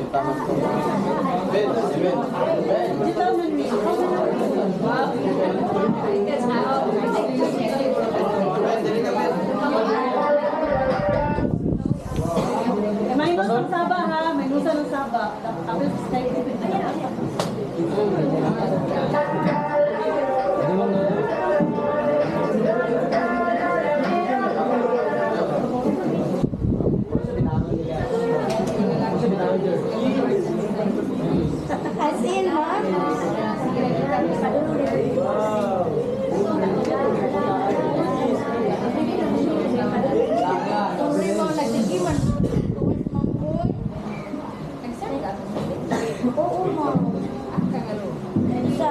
May nusang saba ha, may nusang saba. Tapos stay open. As in, ha? Oo, ma'am. Isa.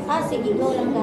Ah, sige, go lang ka.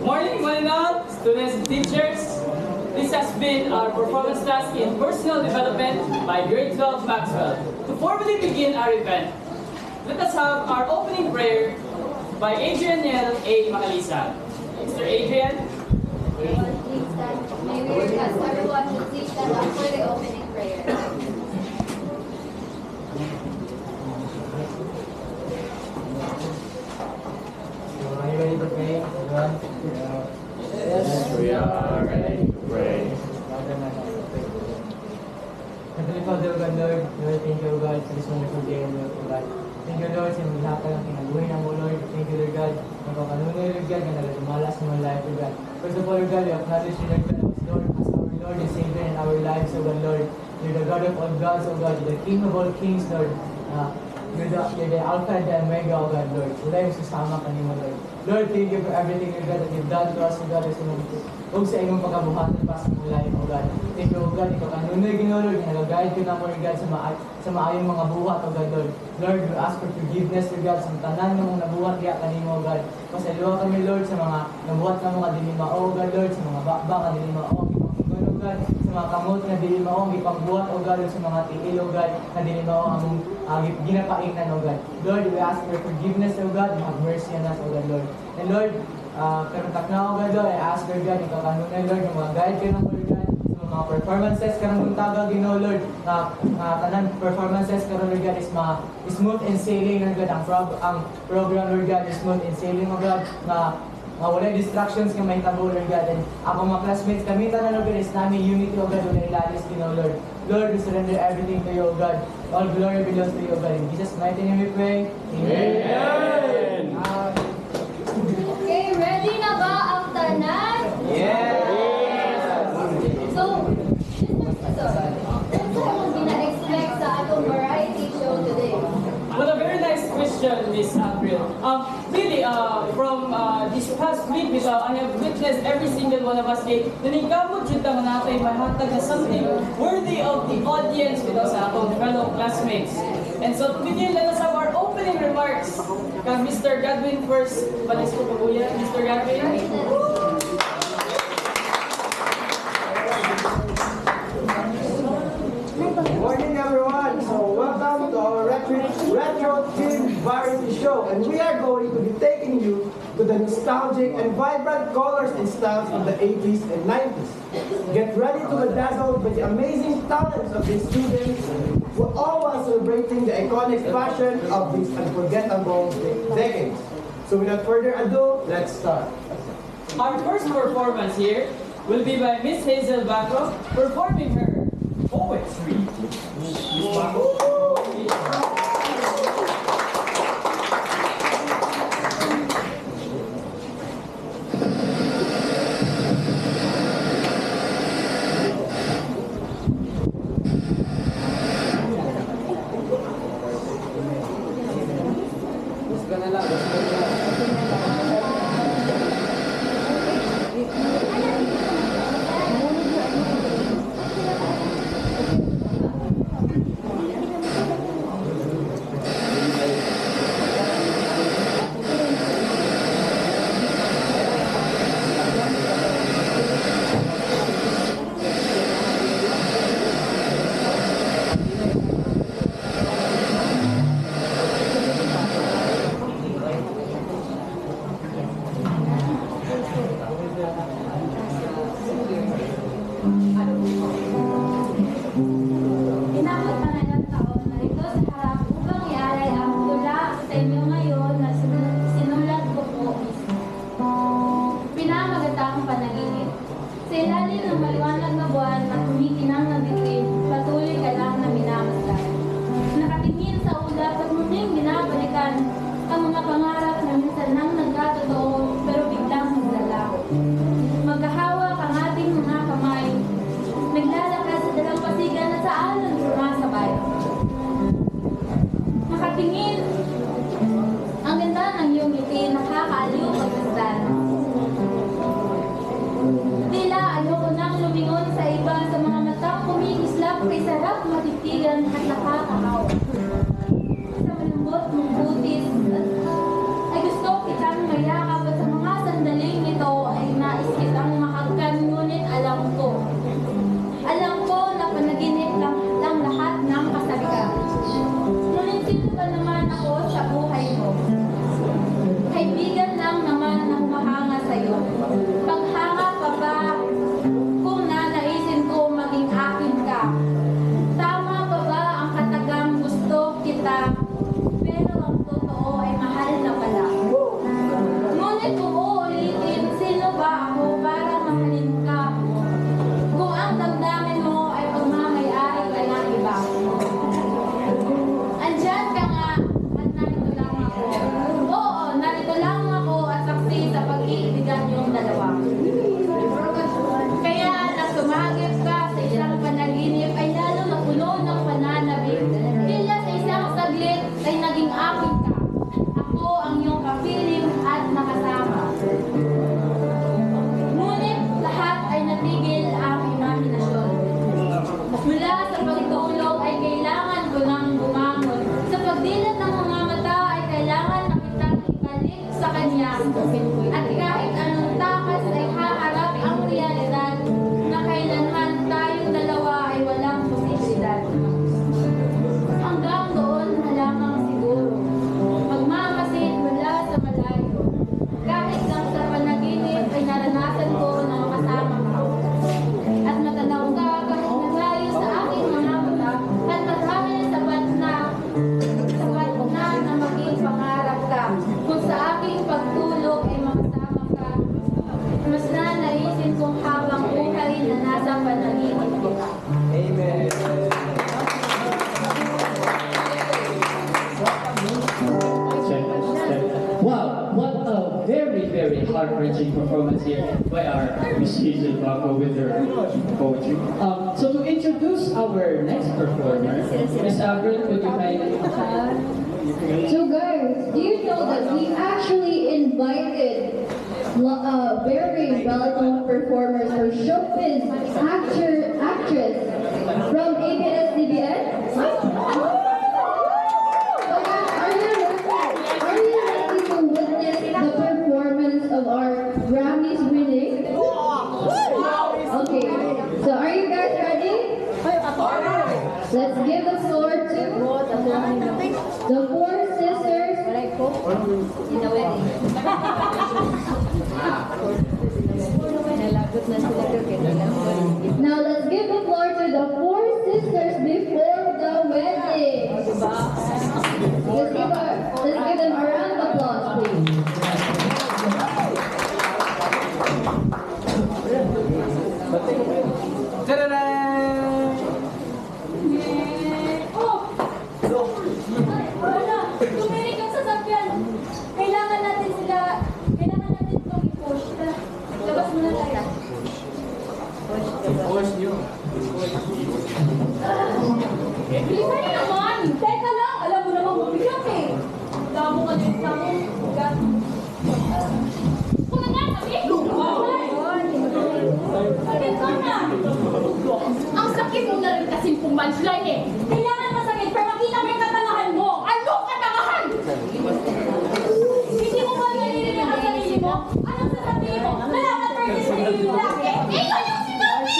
Morning, one and all, students and teachers. This has been our performance task in personal development by Grade 12 Maxwell. To formally begin our event, let us have our opening prayer by Adrian Nel A. Macalisa. Mr. Adrian. May we request everyone to please stand up for the opening prayer. Are you ready to pray, everyone? Yes, we are ready to pray. Heavenly Father, God, Lord, thank you, God, for this wonderful day, Lord, God. Thank you, Lord, sa mga lahat ng kinabuhi ng mo, Lord. Thank you, Lord God. Nagkakanunay, Lord God, na nagatumalas ng mga life, Lord God. First of all, Lord God, we acknowledge you, Lord God, as Lord, as our Lord and Savior in our lives, O God, Lord. You're the God of all gods, O God. You're the King of all kings, Lord. You're the Alpha and the Omega, O God, Lord. Wala yung susama ka mo, Lord. Lord, thank you for everything, Lord God, that you've done to us, O God, huwag sa inyong pagkabuhatan pa sa mong life, O God. Thank you, O God, ikaw kanunay, Ginoo, Lord, nag-guide ko na mo, Lord God, sa maayong mga buhat, O God, Lord. Lord, we ask for forgiveness, Lord God, sa tanan ng mga nabuhat kaya kanimo, O God. Pasalawa kami, Lord, sa mga nabuhat na mga dinimao, O God, Lord, sa mga bakba nga dinimao, O God, sa mga kamot na dinimao, ang ipagbuhat, O God, sa mga tiil, O God, na dinimao, ang ginapainan, O God. Lord, we ask for forgiveness, O God, and have mercy on us, O God, Lord. And Lord, karutak na, O God, Lord, I ask, Lord God, ikaw kanunay, Lord, yung mga guide kayo ng Lord God, sa mga performances karang muntaga, Ginoo, Lord, tanan performances karang Lord God, is smooth and sailing, Lord God, ang program, Lord God, is smooth and sailing, O God, wala distractions ka may tabo, Lord God. And ako mga classmates, kami tanan, Lord God, is namin unity, O God, wala ilalis, Ginoo, Lord. Lord, we surrender everything to you, O God. All glory belongs to you, O God. In Jesus' mighty name we pray. Amen. Okay, ready na ba ang tanan? Yes! So, ito ang gina-expect sa atong variety show today. Well, a very nice question, Miss April. Really, from this past week, I have witnessed every single one of us kay nanigamot yun tama natin mahatag na something worthy of the audience with us atong fellow classmates. And so to begin, let us have our opening remarks. Mr. Godwin first. Palis ko po kuya, Mr. Godwin. Morning everyone! So welcome to our Retro Teen Variety Show, and we are going to be taking you to the nostalgic and vibrant colors and styles of the 80s and 90s. Get ready to be dazzled by the amazing talents of these students who all while celebrating the iconic fashion of these unforgettable decades. So without further ado, let's start. Our first performance here will be by Miss Hazel Bacro performing her poetry. Inabot na ng taon na ito sa harap upang iaray ang tula sa inyo ngayon na sinulat ko po mismo. Pinamagatang panaginip. Sa ilalim ng maliwanag na buwan at kumikinang ng dilim, patuloy ka lang na minamasdan. Nakatingin sa ulap at muling binabalikan ang mga pangarap na minsan nang nagkatotoo pero biglang naglalaho. Magkahawak ang ating mga kamay, naglalakad sa dalampasigan na sa alon sumasabay. Nakatingin, ang ganda ng iyong ngiti, nakakaaliw pagmasdan. Tila ayoko nang lumingon sa iba sa mga matang kumikislap kay sarap matitigan at nakakahawa. Sa malambot mong butis ay gusto kitang mayakap at sa mga sandaling ito ay nais kitang mahagkan, ngunit alam ko na panaginip lang lahat ng kasaligan. Ngunit sino ba naman ako sa buhay mo? Kaibigan lang naman na humahanga sa'yo. Paghanga pa ba kung nanaisin ko maging akin ka? Tama pa ba ang katagang gusto kita? Pero ang totoo ay mahal na pala. Ngunit kung uulitin, sino ba ako para mahalin ka? Kung ang damdamin mo ay pagmamayari ka ng iba. Andyan ka nga at narito lang ako. Oo, narito lang ako at saksi sa pag-iibigan yung dalawa. Kaya na sumagip ka sa isang panaginip ay lalo napuno ng pananabik. Tila sa isang saglit ay naging akin ka. Ako ang iyong kapiling at nakasama. Ngunit lahat ay natigil ang imahinasyon. Mula sa pagtulog ay kailangan ko nang bumangon. Sa pagdilat ng mga mata ay kailangan na kitang ibalik sa kanya. At kahit anong takas ay haharap ang realidad na kailanman tayong dalawa ay walang posibilidad. Hanggang doon na lamang siguro. Magmamasid mula sa malayo. Kahit lang sa panaginip ay naranasan ko na makasama ka. At matanaw ka kahit nalayo sa aking mga mata at marahil sapat na maging pangarap ka. Kung sa aking pagtulog ay makasama ka, mas nanaisin kong habang buhay na nasa panaginip kita. Amen. Wow, what a very heart-wrenching performance here by our Miss Hazel Bacro with her poetry. So to introduce our next performer, Miss Avril, would you kindly... So girls, do you know that actually invited very well-known performers or showbiz actress from ABS-CBN. Are you ready to witness the performance of our Grammys winning? Okay, so are you guys ready? Let's give the floor to the four sisters. Now let's give the floor to the four sisters before the wedding. Let's give them a round of applause, please. Oh! Wala! Tumirik ang sasakyan! Kailangan natin itong i-push. Labas muna tayo. Bisa niyo naman! Teka lang! Alam mo namang mabigat eh! Damo ka din sa akin. Kung nga sabi! Sakit ka na! Ang sakit mo na rin kasing pumanslay eh! Kailangan masakit pero makita mo yung katalahan mo! Ano katalahan? Hindi mo ba nalilinig ang sarili mo? Anong sasabihin mo? Malaman pwede sa iyo yung laki? Ikaw yung sinabi!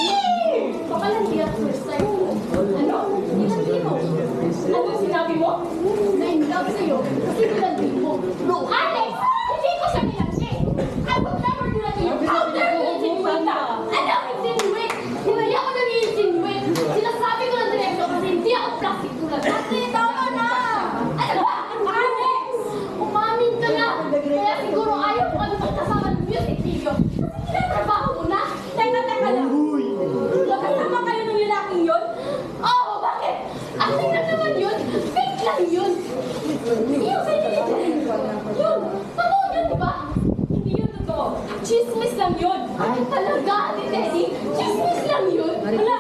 Pakalandi at first time. Ano? Nilandi mo? Anong sinabi mo? Na in love sa'yo kasi nilandi mo. Alex! Hindi ko siya nilandi! I would never do that to you! How dare you insinuate ka? Anong insinuate? Hindi ako nag-insinuate! Sinasabi ko lang direkto kasi hindi ako plastic tulad. Kasi tama na! Ano ba? Alex! Umamin ka na! Kaya siguro ayaw ko kami magkasama ng music video. Kasi tinatrabaho mo na! Teka lang! Magkasama kayo ng lalaking yun? Oo, bakit? Acting lang naman yun! Fake lang yun! Yung sinilin! Yun! Totoo yun, di ba? Hindi yun totoo. Chismis lang yun! Talaga, Ate Teddy! Chismis lang yun! Wala!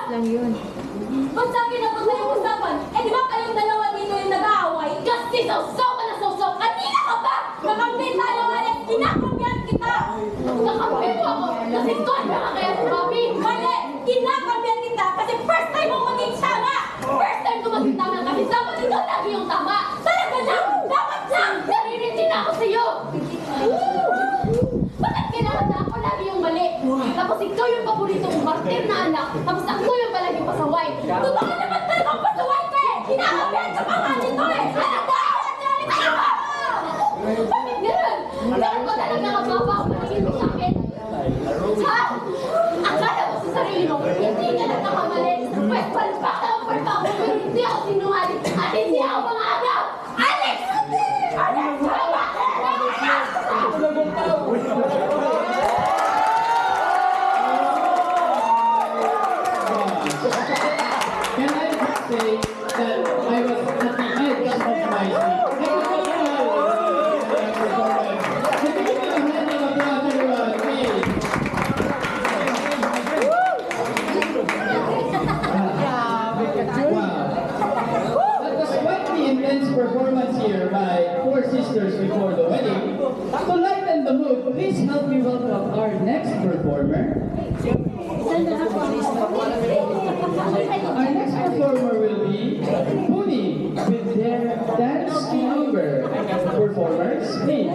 Ba't sa akin ako sa yung usapan? Eh di ba kayong dalawa dito yung nag-aaway? Kasi sausaw ka na sausaw! Kanina ka ba? Kakampi tayo, Alex! Kinakampihan kita! Kakampi mo ako! Kasi kontra ka kaya sa papi! Mali! Kinakampihan kita kasi first time mo maging tama! First time ko maging tama kasi dapat ikaw lagi yung tama! Talaga lang! Dapat lang! Naririndi na ako sa'yo! Bakit kailangan na ako lagi yung mali? Tapos ikaw yung paborito kong partner na anak, tapos ako yung palaging pasaway. Totoo naman talagang pasaway ka eh! Kinakampihan sa mga nito eh! Ano ba? Ano ba? Bakit ganun? Ganun ko talaga ang papa ang paningin mo sa akin? Ha? Akala mo sa sarili mo, hindi ka nagkakamali. Pwes palpak na ang palpak mo, pero hindi ako sinungaling at hindi ako mangagaw! Alex! Alex! Can I just say that I was at the edge of my seat? Can we give a hand of applause, everyone, please? Wow. That was quite the intense performance here by four sisters before the wedding. To lighten the mood, please help me welcome our next performer. Our next performer will be Puni with their dance number. Performers, please.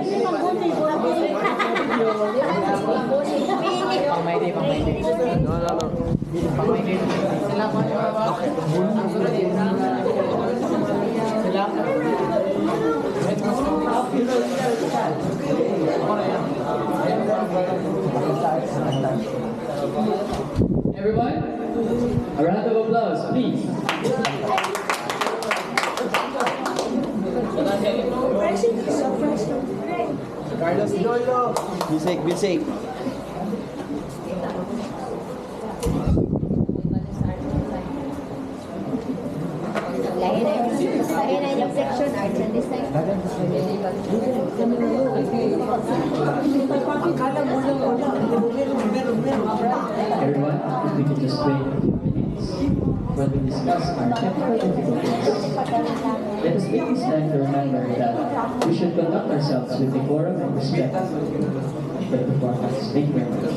Everyone, a round of applause, please. Carlos Dolo. Bisik. Lain na yung section, arts and design. Everyone, if we could just wait a few minutes. when we discuss our technical difficulties. Let us take this time to remember that we should conduct ourselves with decorum and respect for the performance. Thank you very much.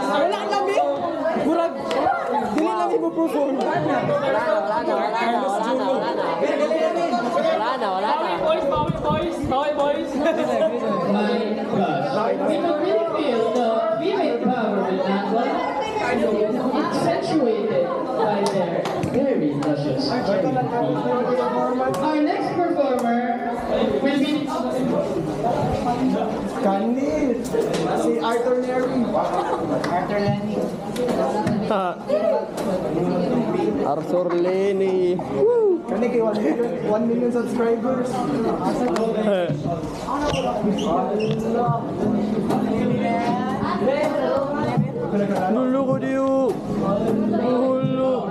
Wala kami. Murag. Dili lang ipo-perform. Boys. My gosh, we can really feel the female power with that one. Accentuated by their very luscious cherry feet. Our next performer will be Candy. Si Arthur Neri. Arthur Lenny. Kani kay 1 million subscribers. Lulu ko diyo. Lulu.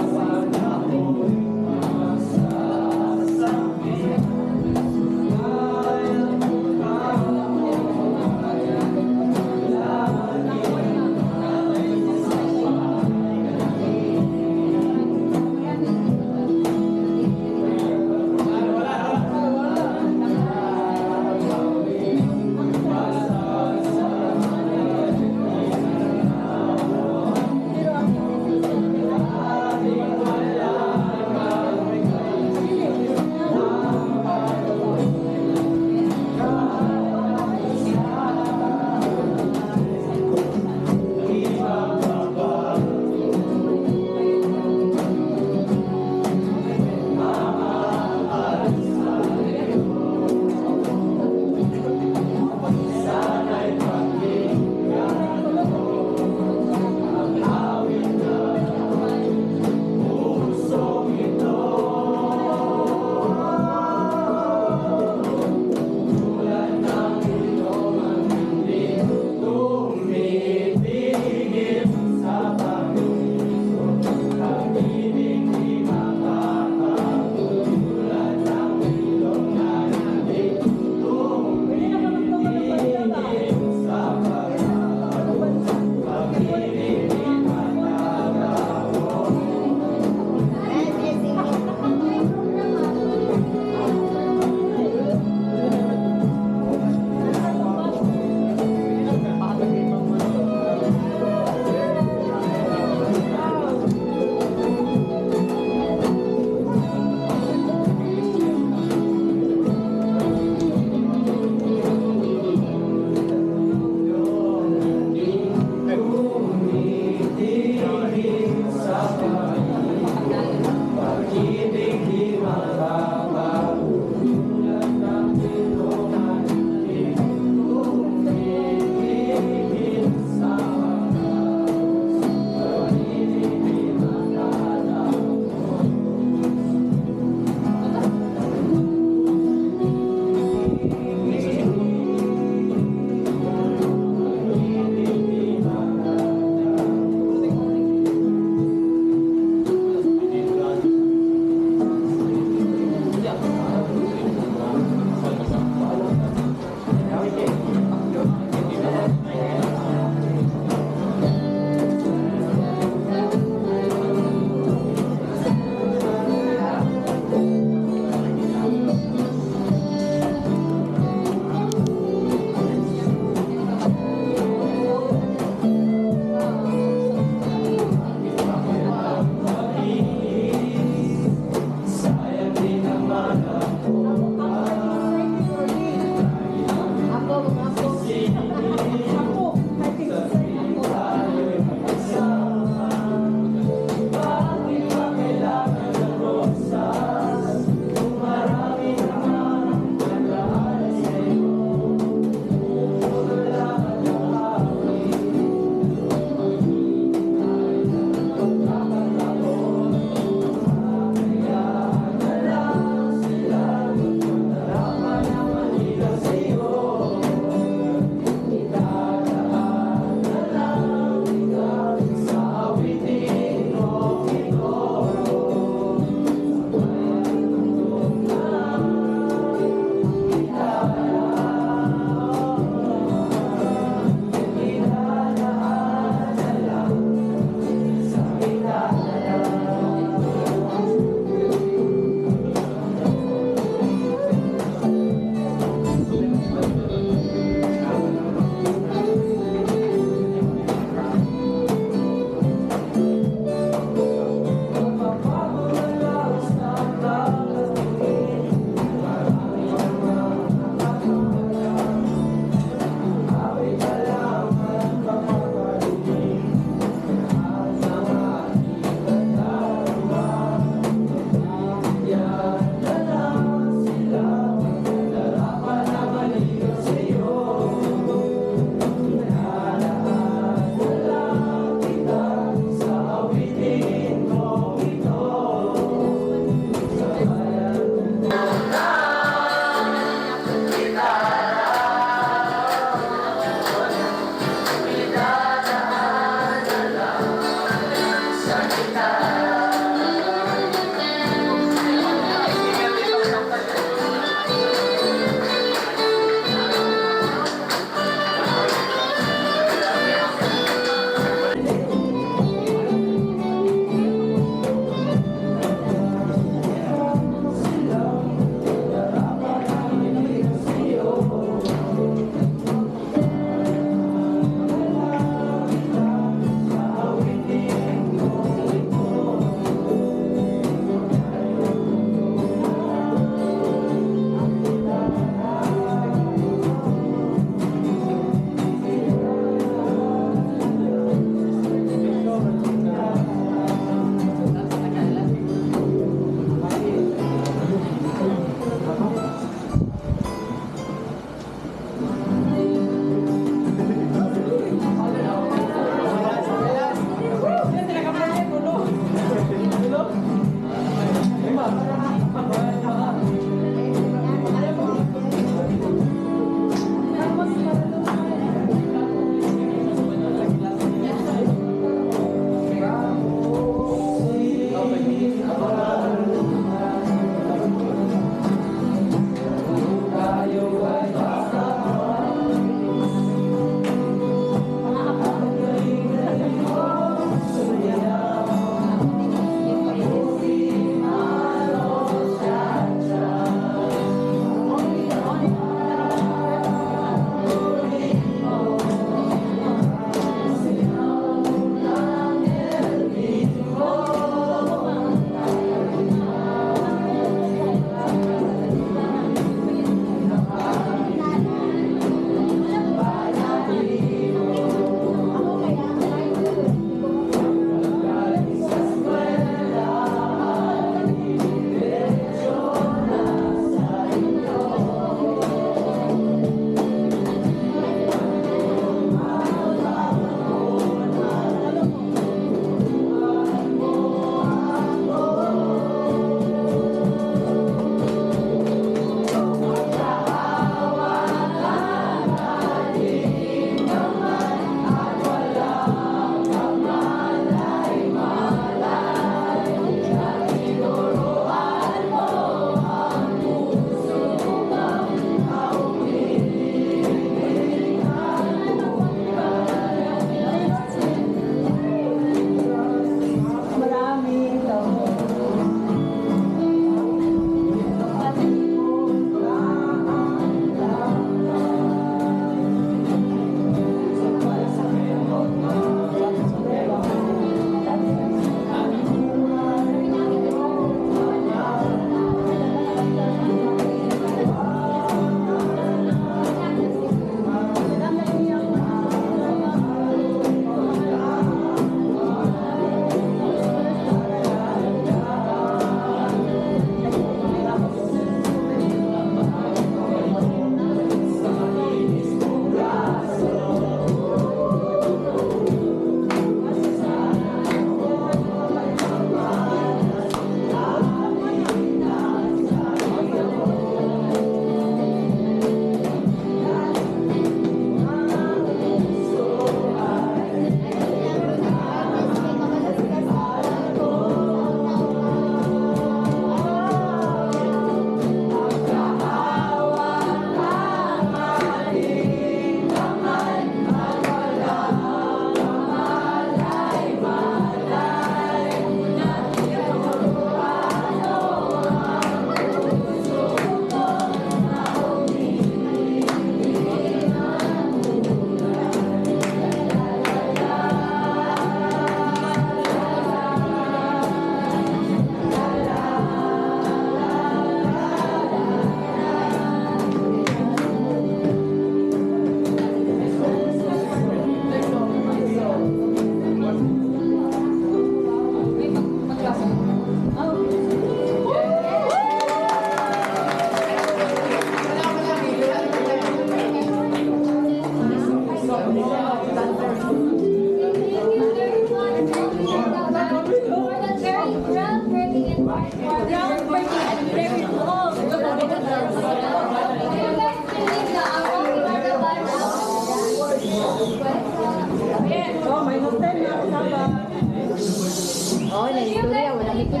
Oh, na istorya, wala kita.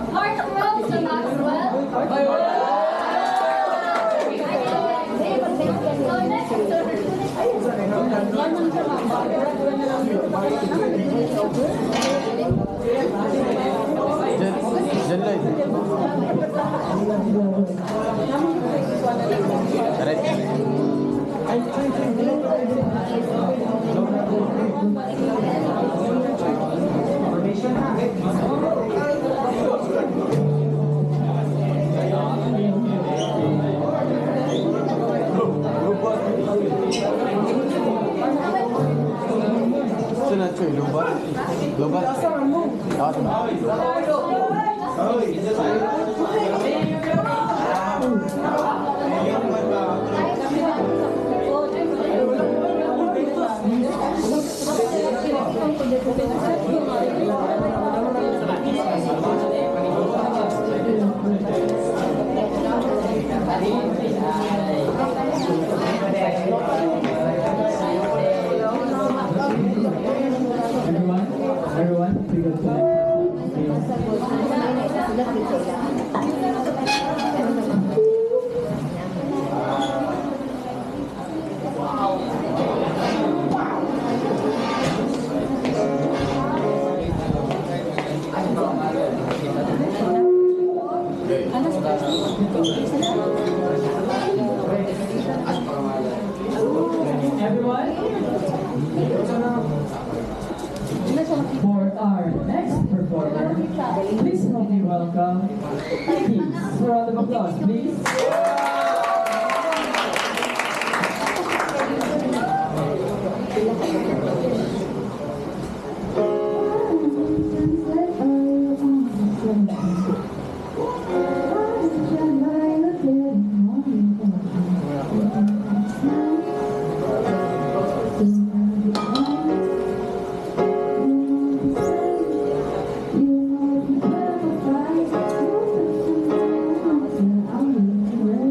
Art world sa Maxwell. So next, Diyan lang. Sunod siya, lubat. Lubat. Everyone, we go For our next performer, please help me welcome Nikki. For a round of applause, please. You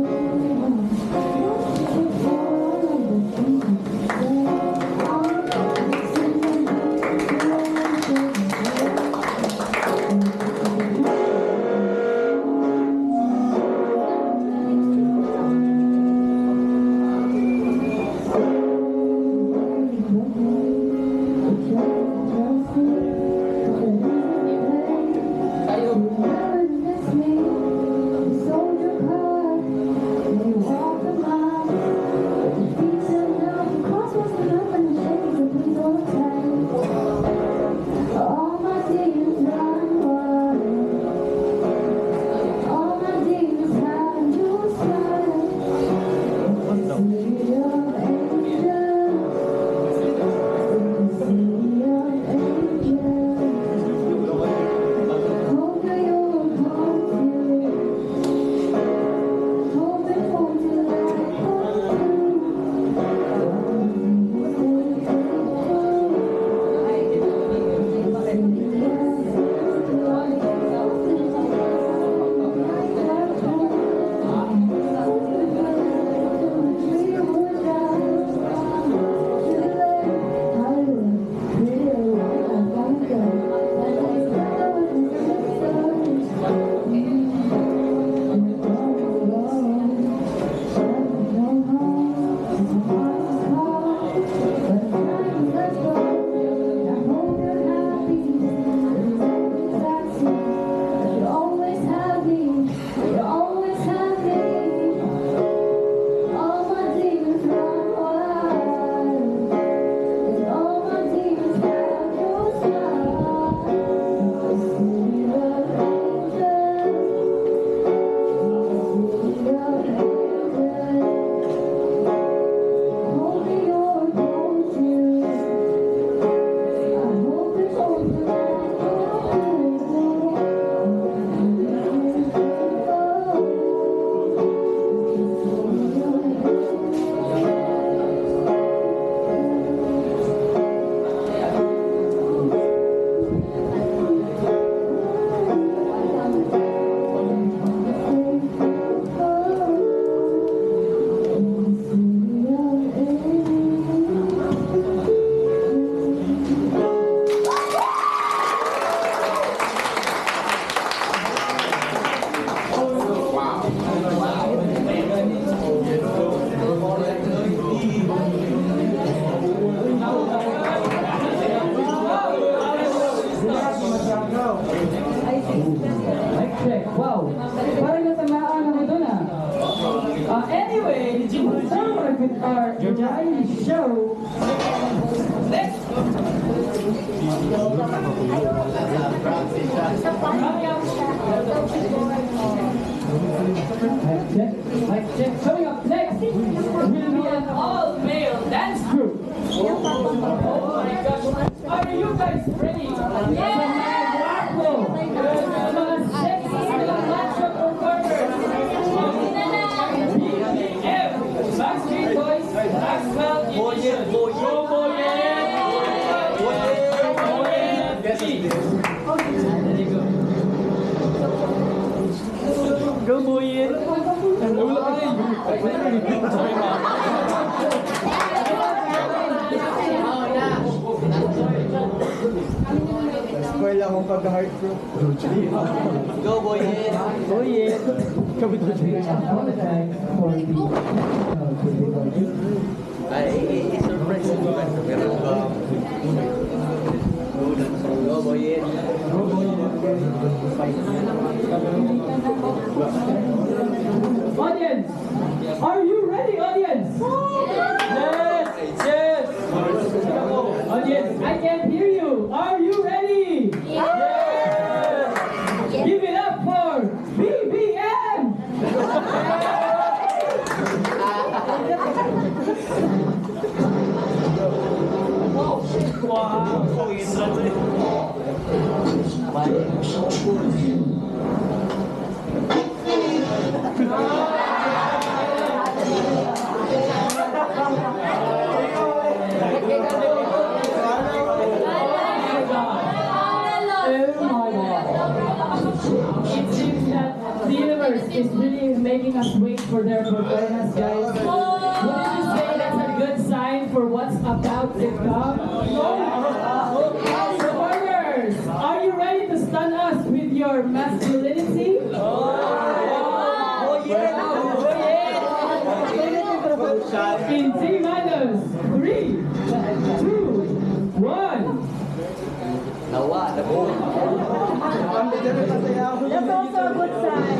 with our variety show. Mic check. Coming up next will be an all-male dance group. Oh my gosh. Are you guys ready? Mga sexy mga macho performers. BBM, Backstreet Boys, Maxwell Edition. Go Boyen! Eskwela akong pag-heart bro. Go, Boyen! Boyen! all the time for the Ay, i-surprise mo ba? Meron ba? Go, Boyen! Audience, are you ready, audience? Yes! Audience, I can't hear you. Are you ready? Yes! Give it up for BBM. It seems that the universe is really making us wait for their performance, guys. Wouldn't you say that's a good sign for what's about to come? Performers, are you ready to stun us with your masculinity? In T minus 3, 2, 1. Nawa, nabuo. That's also a good sign.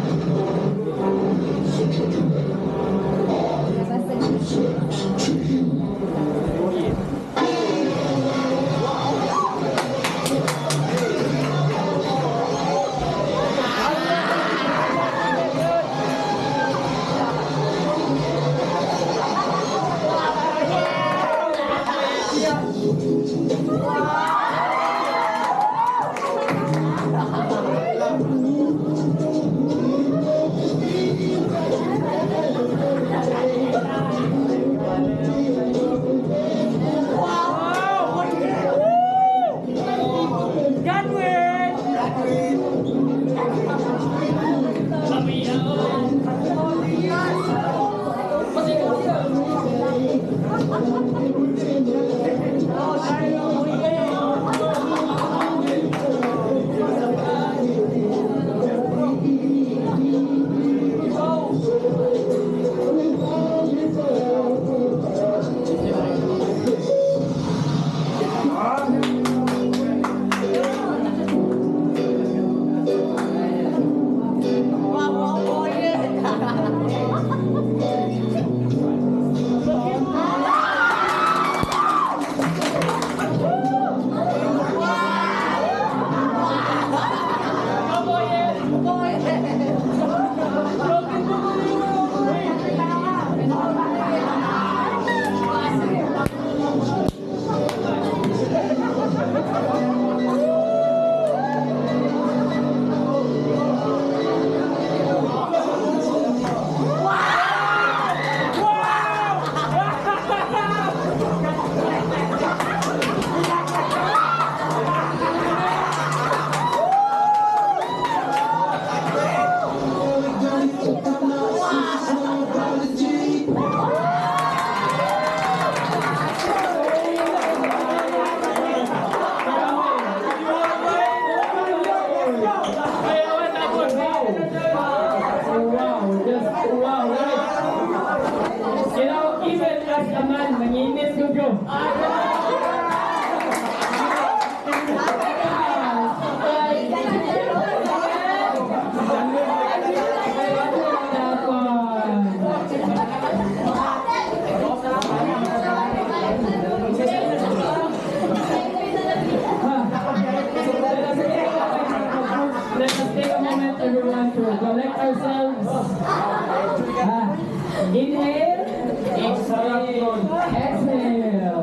alone. Exhale.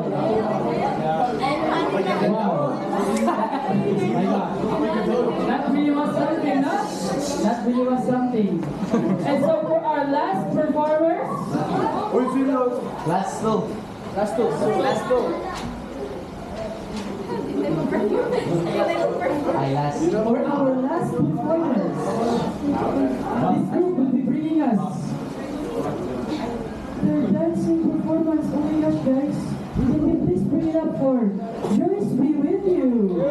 Wow. My God. That really was something, no? That really was something. And so for our last performers, Last two. Last two. Last two. Ay, last. for our last performers, this group will be bringing us their dancing performance. Oh my gosh, guys. Can we please bring it up for Joyce Be With You?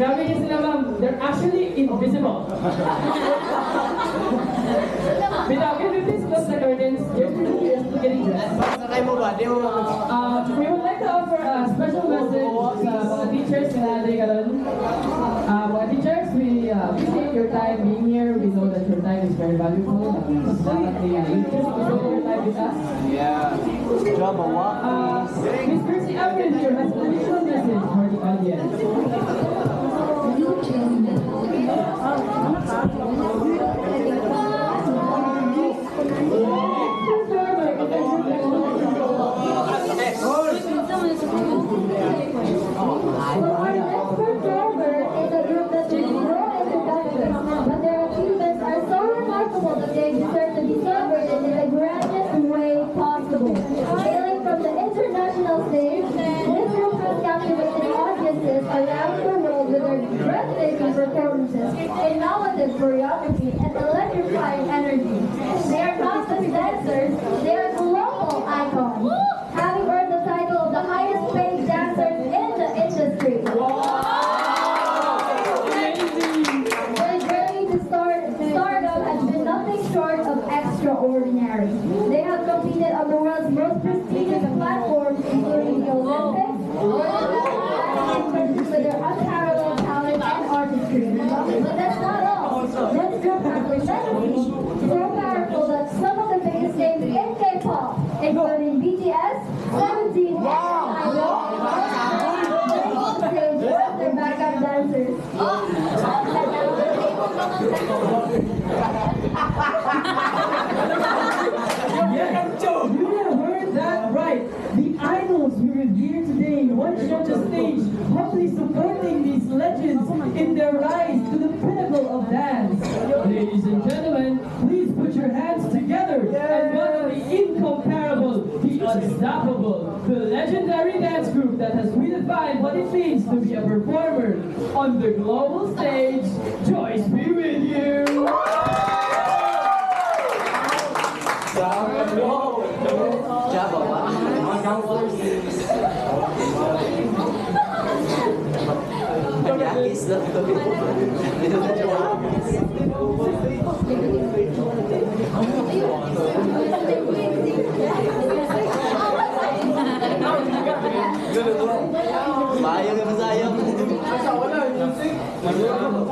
Grabe kasi sila, ma'am. They're actually invisible. Bitaw, can we please close the curtains? They're getting dressed. Sakay mo ba? Di mo ba? We would like to offer a special message sa mga teachers na natin karon. Mga teachers, we appreciate your time being here. We know that your time is very valuable. Salamat niya. You just spend your time with us. Yeah. Good job, Miss Percy Abril here has an additional message for the audience. But their achievements are so remarkable that they deserve to be celebrated in the grandest way possible. Hailing from the international stage, this group has captivated audiences around the world with their breathtaking performances, innovative choreography, and electrifying energy. They are not just dancers, they are global icons, having earned the title of the highest paid dancers in the industry. Their journey to stardom has been nothing short of extraordinary. They have competed on the world's most prestigious platforms, including the Olympics, and with their unparalleled talent and artistry. But that's not all. This group has a legacy so powerful that some of the biggest names in K-pop, including BTS, 17, and IDOL, their backup dancers. You have heard that right. The idols we revere today once on the stage, humbly supporting these legends in their rise to the pinnacle of dance. Ladies and gentlemen, please put your hands together and welcome the incomparable, the unstoppable, the legendary dance group that has redefined what it means to be a performer on the global stage. Joyce Be With You. Java ba? Yakis lang to. Dito na siya. Sayang ka sayang.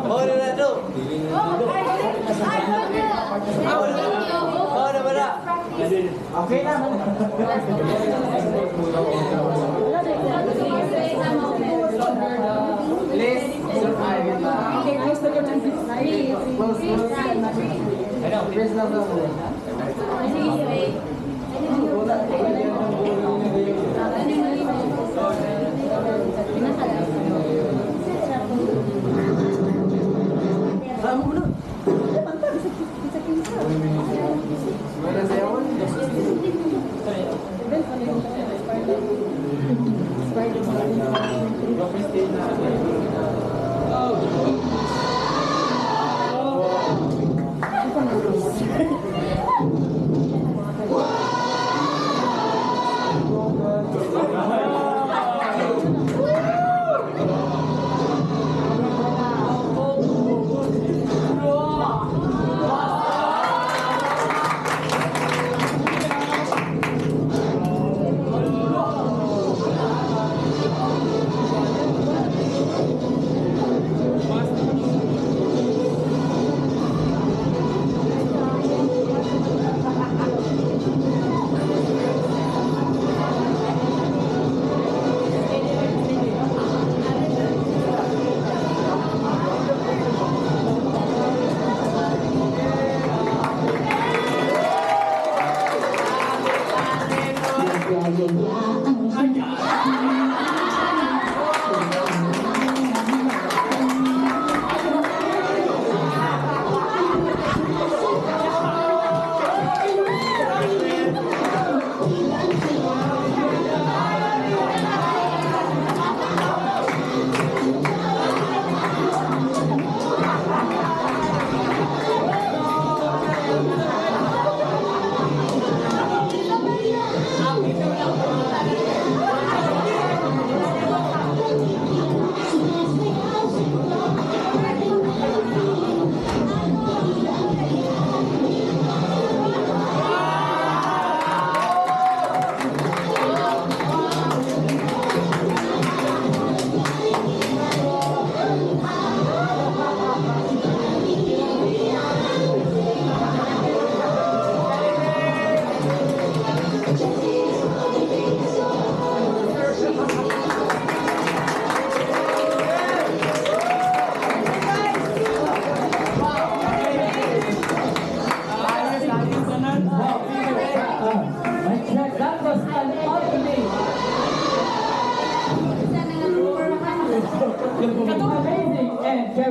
Oh, na to. Oh, na ba? Okay na. Please, Okay, close the curtains. Press lang daw.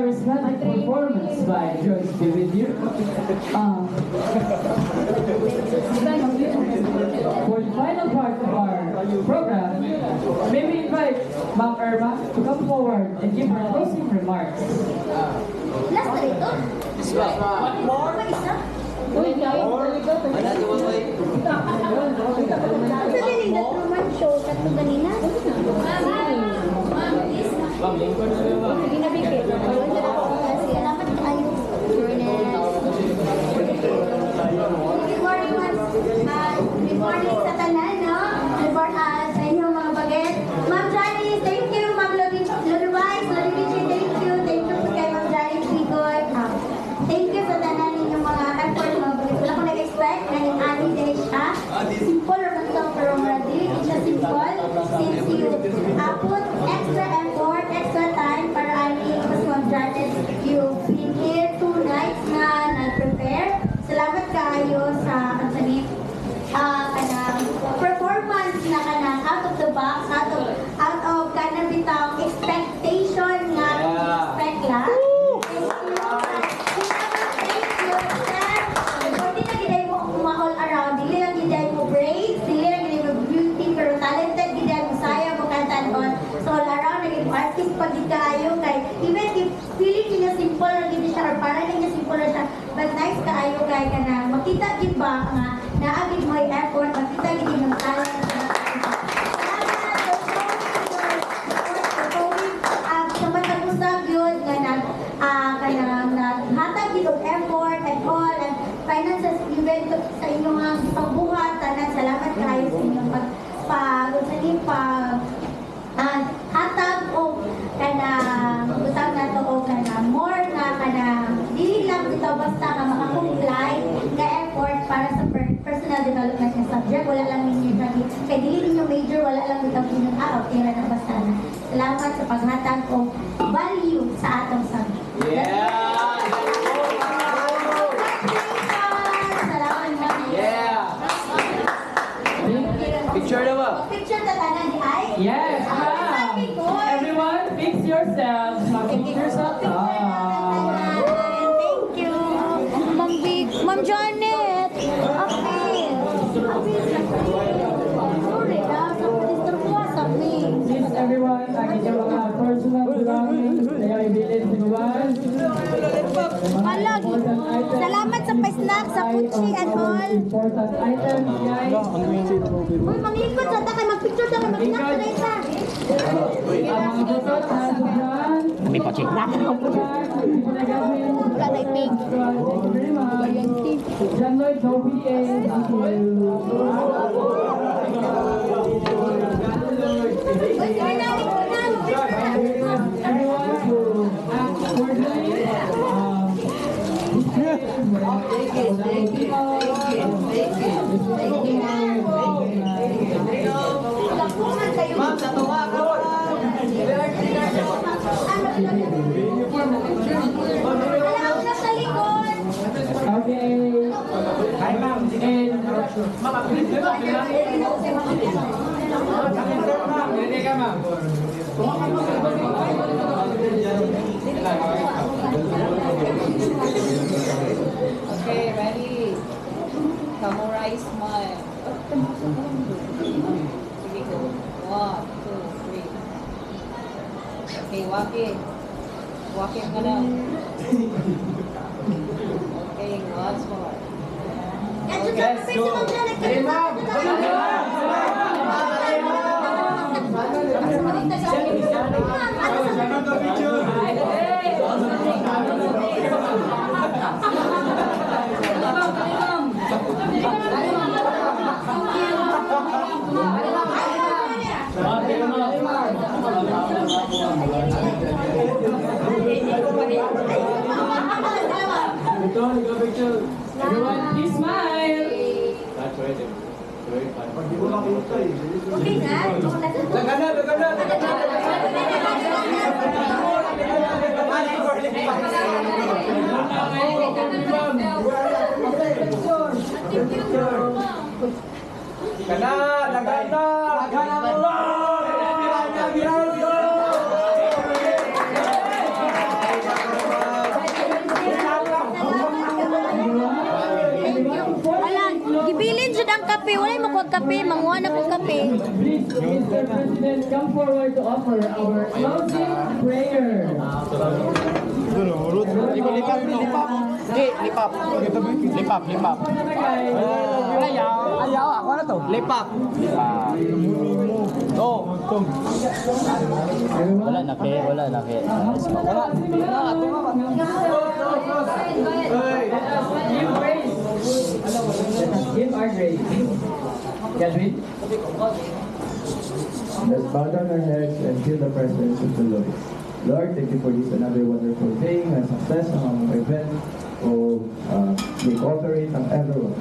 charismatic performance by Joyce be with you. For the final part of our program, may we invite Ma'am Irma to come forward and give her closing remarks. Last na ito. One more. Pa isa. Uy, guys, Ito din yung The Truman Show. Tatlo ganina. Ma'am, lingkod na rin, ma'am. Sige na, Bikit. Salamat kayo. Good morning, ma'am. Good morning sa tanan, no? Sa inyong mga baget. Ma'am Janice, thank you. Ma'am Lulubay, Lodi Richie, thank you. Thank you po kay Ma'am Janice Bigoy. Thank you sa tanan ninyong mga effort, mga baget. Wala ko nag-expect na yung ani din siya. Simple or basta pero maradi. It's just simple. Since you put extra effort, extra time para ani mas Ma'am Janice, you've been here 2 nights na nag-prepare. Salamat kayo sa kanang performance na kanang out of the box, out of kanang bitang expectation nga expect lang. Thank you, sir. Pwede na giday mo all around. Dili lang giday mo brave, dili lang giday mo beauty, pero talented giday mo saya mo kantanon. So all around naging artist pag kayo kay even if feeling niya simple lang gid siya or para niya simple lang siya, but nice kaayo kay kanang makita gid ba nga naagid mo yung effort, makita gid yung talent. Sa matag-usap yun, kanang naghatag gid og effort and all, and finances even sa inyong pagbuhat, tanan salamat kayo sa inyong hatag o kanang butang na to o kanang more na kanang dili lang ito basta nga makakomply ka effort para sa personal development ng subject. Wala lang ninyo lagi. Kaya dili ninyo major, wala lang ito tira na basta na. Salamat sa paghatag o value sa atong subject. Salamat kami. Picture na ba? Picture na tanan di ay? Yes, ma'am. Everyone, fix yourselves. Fix yourself. Thank you. Ma'am Vic. Ma'am Janet. Okay. Sorry na. Sa disturbo sa me. Please, everyone, ang inyong mga personal belongings na yung ibilin sa buwan. Palagi. Salamat sa pa-snack, sa puchi and all. Important items, guys. Uy, manglikod sa takay. Mag-picture sa mag-snack sa isa. Ang mga butot na dyan. May pochi. Wala na ipig. Thank you very much. John Lloyd, no PA. Thank you. Uy, Cornali, Everyone who act accordingly. Lapungan kayo. Ma'am, sa tuwa ko. Alam na sa likod. Okay. Hi, ma'am. And Hindi ka, ma'am. Okay, ready. Samurai smile. Sige ko. 1, 2, 3. Okay, walking. Walking ka lang. Okay, once more. Let's go. Hey, ma'am. everyone, please smile. Okay na. Kana, nagana, nagana mo. kape, wala mo kog kape, manguha na kog kape. Please, Mr. President, come forward to offer our closing prayer. Lipap. Ayaw, ako na to. Lipap. Wala na ke. Give praise. Give our grace. Gadwin? Let's bow down our heads and feel the presence of the Lord. Lord, thank you for this another wonderful day na success ng among event o may-cooperate ang everyone.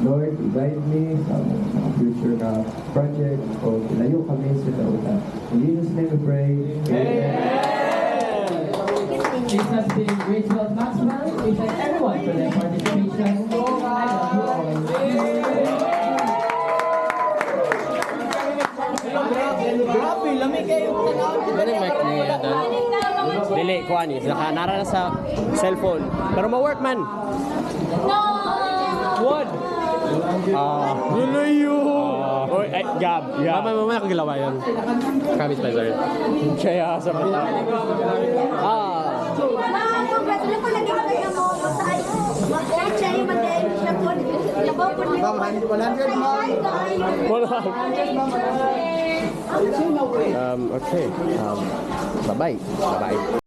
Lord, guide me sa mga future na project o ilayo kami sa kautan. In Jesus' name we pray. Amen. This has been Grade 12 Maxwell. We thank everyone for their participation. I love you all. Grabe, lami kayo. Ano yung mic niya doon? Dili, kuha niya. Nakanara na sa cellphone. Pero ma-work man. No! What? Lulayo! Oy, ay, Gab. Mamaya akong gilawa yun. Kabit pa, sorry. Kaya sa mga. Congratulations ko lagi kayo mo sa ayo. Siya yung mag-end siya po. Labaw po niyo. 100 Wala. Okay. Bye-bye.